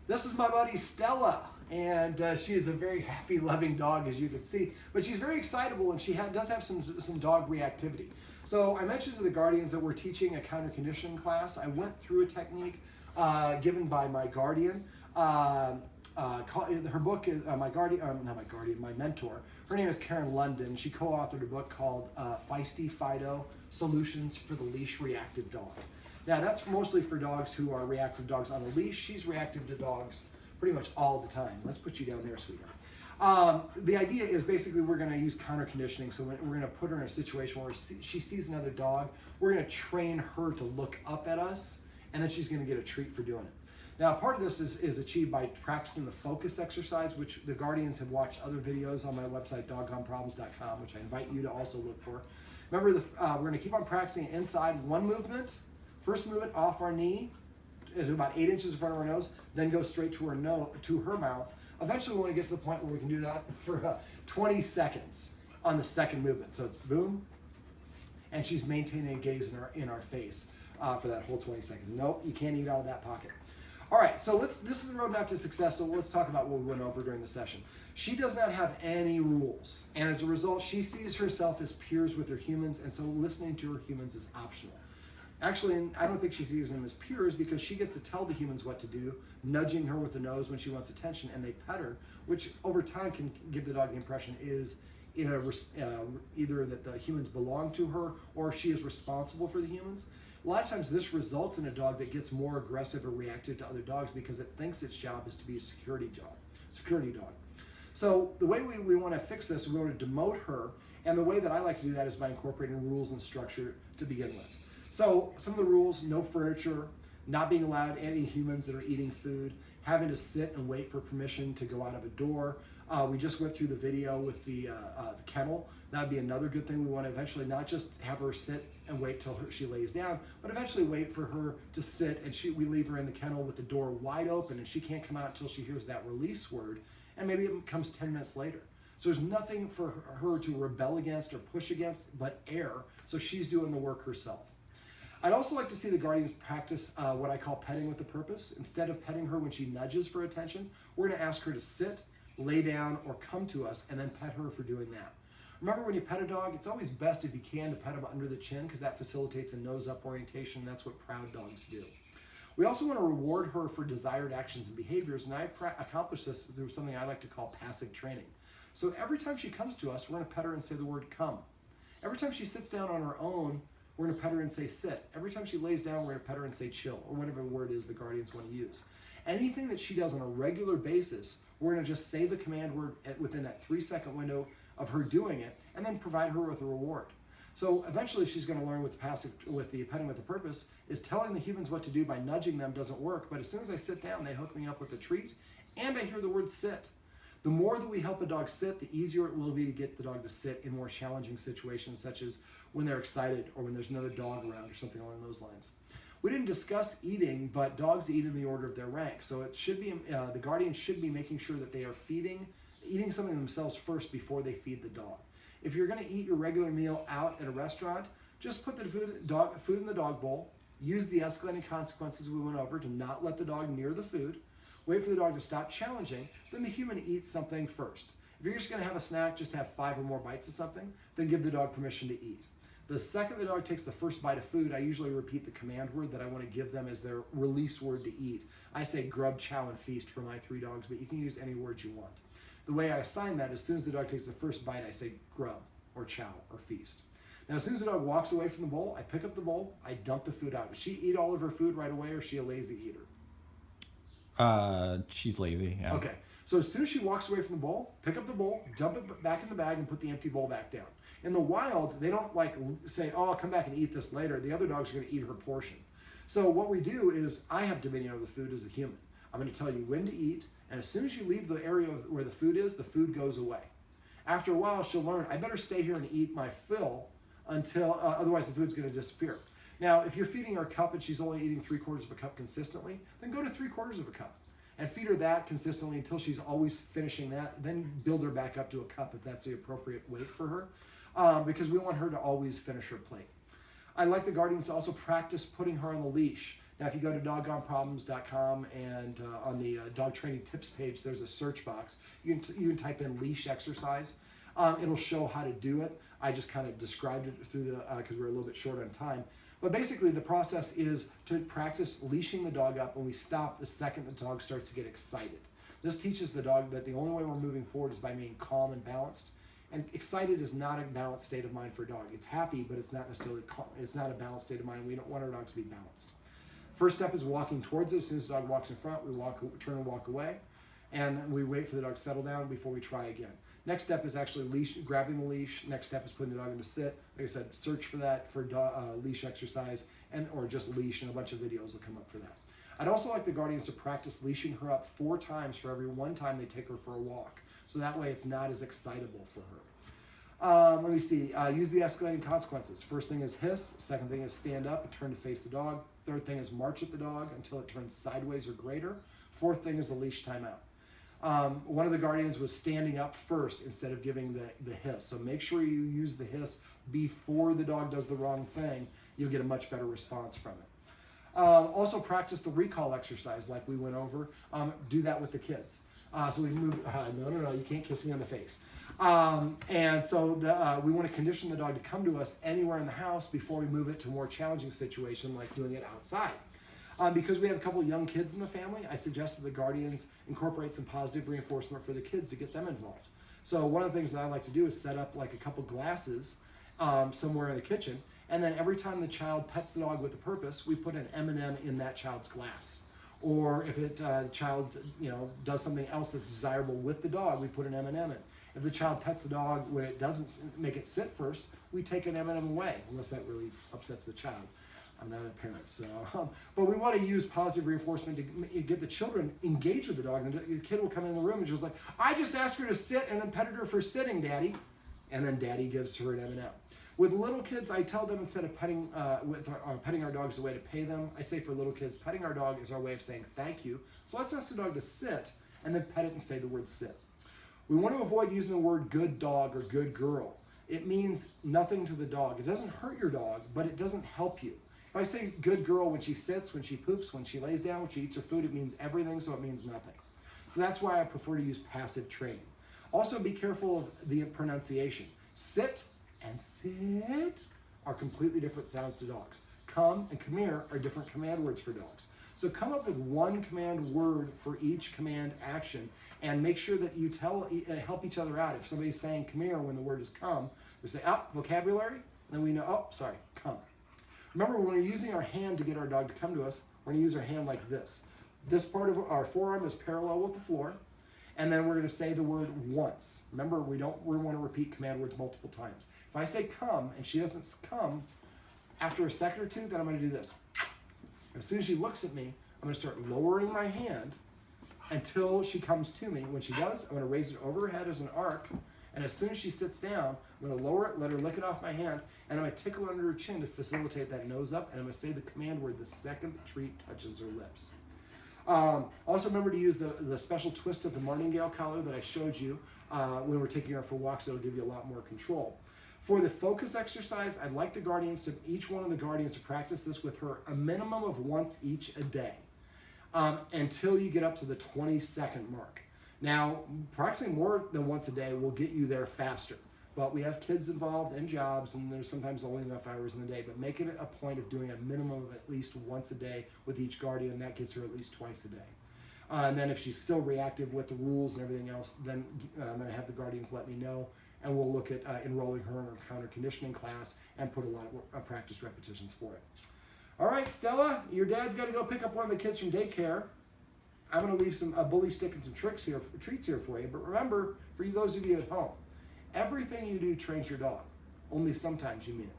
This is my buddy Stella, and she is a very happy, loving dog, as you can see. But she's very excitable, and she does have some dog reactivity. So I mentioned to the guardians that we're teaching a counter conditioning class. I went through a technique given by my guardian. Her book is my mentor. Her name is Karen London. She co-authored a book called Feisty Fido: Solutions for the Leash Reactive Dog. Now that's mostly for dogs who are reactive dogs on a leash. She's reactive to dogs pretty much all the time. Let's put you down there, sweetheart. The idea is basically we're going to use counter conditioning. So we're going to put her in a situation where she sees another dog. We're going to train her to look up at us, and then she's going to get a treat for doing it. Now, part of this is achieved by practicing the focus exercise, which the guardians have watched other videos on my website, dogconproblems.com, which I invite you to also look for. Remember, we're going to keep on practicing inside one movement. First movement off our knee, about 8 inches in front of our nose, then go straight to her mouth. Eventually, we want to get to the point where we can do that for 20 seconds on the second movement. So it's boom, and she's maintaining a gaze in our face for that whole 20 seconds. Nope, you can't eat out of that pocket. All right, so this is the roadmap to success. So let's talk about what we went over during the session. She does not have any rules, and as a result, she sees herself as peers with her humans, and so listening to her humans is optional. Actually, I don't think she sees them as peers because she gets to tell the humans what to do, nudging her with the nose when she wants attention, and they pet her, which over time can give the dog the impression is either that the humans belong to her or she is responsible for the humans. A lot of times this results in a dog that gets more aggressive or reactive to other dogs because it thinks its job is to be a security dog. So the way we want to fix this, we want to demote her, and the way that I like to do that is by incorporating rules and structure to begin with. So some of the rules: no furniture, not being allowed any humans that are eating food, having to sit and wait for permission to go out of a door. We just went through the video with the kennel. That would be another good thing. We want to eventually not just have her sit and wait till she lays down, but eventually wait for her to sit, and we leave her in the kennel with the door wide open, and she can't come out until she hears that release word, and maybe it comes 10 minutes later. So there's nothing for her to rebel against or push against but air, so she's doing the work herself. I'd also like to see the guardians practice what I call petting with a purpose. Instead of petting her when she nudges for attention, we're going to ask her to sit, lay down, or come to us, and then pet her for doing that. Remember, when you pet a dog, it's always best if you can to pet them under the chin because that facilitates a nose-up orientation. That's what proud dogs do. We also want to reward her for desired actions and behaviors, and I accomplish this through something I like to call passive training. So every time she comes to us, we're going to pet her and say the word come. Every time she sits down on her own, we're going to pet her and say sit. Every time she lays down, we're going to pet her and say chill, or whatever the word is the guardians want to use. Anything that she does on a regular basis, we're going to just say the command word within that 3-second window of her doing it, and then provide her with a reward. So eventually she's going to learn with the petting with a purpose is telling the humans what to do by nudging them doesn't work, but as soon as I sit down, they hook me up with a treat, and I hear the word sit. The more that we help a dog sit, the easier it will be to get the dog to sit in more challenging situations, such as when they're excited or when there's another dog around or something along those lines. We didn't discuss eating, but dogs eat in the order of their rank. So it should be the guardian should be making sure that they are eating something themselves first before they feed the dog. If you're going to eat your regular meal out at a restaurant, just put the food in the dog bowl. Use the escalating consequences we went over to not let the dog near the food. Wait for the dog to stop challenging, then the human eats something first. If you're just going to have a snack, just have 5 or more bites of something, then give the dog permission to eat. The second the dog takes the first bite of food, I usually repeat the command word that I want to give them as their release word to eat. I say grub, chow, and feast for my 3 dogs, but you can use any word you want. The way I assign that, as soon as the dog takes the first bite, I say grub, or chow, or feast. Now, as soon as the dog walks away from the bowl, I pick up the bowl, I dump the food out. Does she eat all of her food right away, or is she a lazy eater? She's lazy, yeah. Okay, so as soon as she walks away from the bowl, pick up the bowl, dump it back in the bag, and put the empty bowl back down. In the wild, they don't say, oh, I'll come back and eat this later. The other dogs are going to eat her portion. So what we do is I have dominion over the food as a human. I'm going to tell you when to eat, and as soon as you leave the area where the food is, the food goes away. After a while, she'll learn, I better stay here and eat my fill until, otherwise the food's going to disappear. Now, if you're feeding her a cup and she's only eating 3/4 of a cup consistently, then go to 3/4 of a cup and feed her that consistently until she's always finishing that. Then build her back up to a cup if that's the appropriate weight for her, because we want her to always finish her plate. I like the guardians to also practice putting her on the leash. Now, if you go to doggoneproblems.com and on the dog training tips page, there's a search box. You can type in leash exercise. It'll show how to do it. I just kind of described it through the, because we're a little bit short on time. But basically the process is to practice leashing the dog up, and we stop the second the dog starts to get excited. This teaches the dog that the only way we're moving forward is by being calm and balanced. And excited is not a balanced state of mind for a dog. It's happy, but it's not necessarily calm. It's not a balanced state of mind. We don't want our dogs to be balanced. First step is walking towards it. As soon as the dog walks in front, we turn and walk away. And we wait for the dog to settle down before we try again. Next step is actually grabbing the leash. Next step is putting the dog into sit. Like I said, search for that for leash exercise or just leash, and a bunch of videos will come up for that. I'd also like the guardians to practice leashing her up 4 times for every 1 time they take her for a walk. So that way it's not as excitable for her. Let me see. Use the escalating consequences. First thing is hiss. Second thing is stand up and turn to face the dog. Third thing is march at the dog until it turns sideways or greater. Fourth thing is a leash timeout. One of the guardians was standing up first instead of giving the hiss. So make sure you use the hiss before the dog does the wrong thing. You'll get a much better response from it. Also practice the recall exercise like we went over. Do that with the kids. So we move, no, you can't kiss me on the face. And so we want to condition the dog to come to us anywhere in the house before we move it to a more challenging situation like doing it outside. Because we have a couple young kids in the family, I suggest that the guardians incorporate some positive reinforcement for the kids to get them involved. So one of the things that I like to do is set up like a couple glasses somewhere in the kitchen, and then every time the child pets the dog with a purpose, we put an M&M in that child's glass. Or if the child does something else that's desirable with the dog, we put an M&M in. If the child pets the dog when it doesn't make it sit first, we take an M&M away, unless that really upsets the child. I'm not a parent, so. But we want to use positive reinforcement to get the children engaged with the dog. And the kid will come in the room and just like, I just asked her to sit and then petted her for sitting, Daddy. And then Daddy gives her an M&M. With little kids, I tell them instead of petting our dog is a way to pay them. I say for little kids, petting our dog is our way of saying thank you. So let's ask the dog to sit and then pet it and say the word sit. We want to avoid using the word good dog or good girl. It means nothing to the dog. It doesn't hurt your dog, but it doesn't help you. If I say good girl when she sits, when she poops, when she lays down, when she eats her food, it means everything, so it means nothing. So that's why I prefer to use passive training. Also be careful of the pronunciation. Sit and sit are completely different sounds to dogs. Come and come here are different command words for dogs. So come up with one command word for each command action, and make sure that you help each other out. If somebody's saying come here when the word is come, we say, vocabulary, and then we know, come. Remember, when we're using our hand to get our dog to come to us, we're going to use our hand like this. This part of our forearm is parallel with the floor, and then we're going to say the word once. Remember, we want to repeat command words multiple times. If I say come and she doesn't come, after a second or two, then I'm going to do this. As soon as she looks at me, I'm going to start lowering my hand until she comes to me. When she does, I'm going to raise it over her head as an arc. And as soon as she sits down, I'm going to lower it, let her lick it off my hand, and I'm going to tickle her under her chin to facilitate that nose up, and I'm going to say the command word the second the treat touches her lips. Also remember to use the special twist of the martingale collar that I showed you when we're taking her for walks. It'll give you a lot more control. For the focus exercise, I'd like each one of the guardians to practice this with her a minimum of once each a day until you get up to the 20-second mark. Now, practicing more than once a day will get you there faster, but we have kids involved and jobs, and there's sometimes only enough hours in the day, but make it a point of doing a minimum of at least once a day with each guardian. That gets her at least twice a day. And then if she's still reactive with the rules and everything else, then I'm going to have the guardians let me know, and we'll look at enrolling her in our counter conditioning class and put a lot of practice repetitions for it. All right, Stella, your dad's got to go pick up one of the kids from daycare. I'm going to leave a bully stick and some treats here for you. But remember, for those of you at home, everything you do trains your dog. Only sometimes you mean it.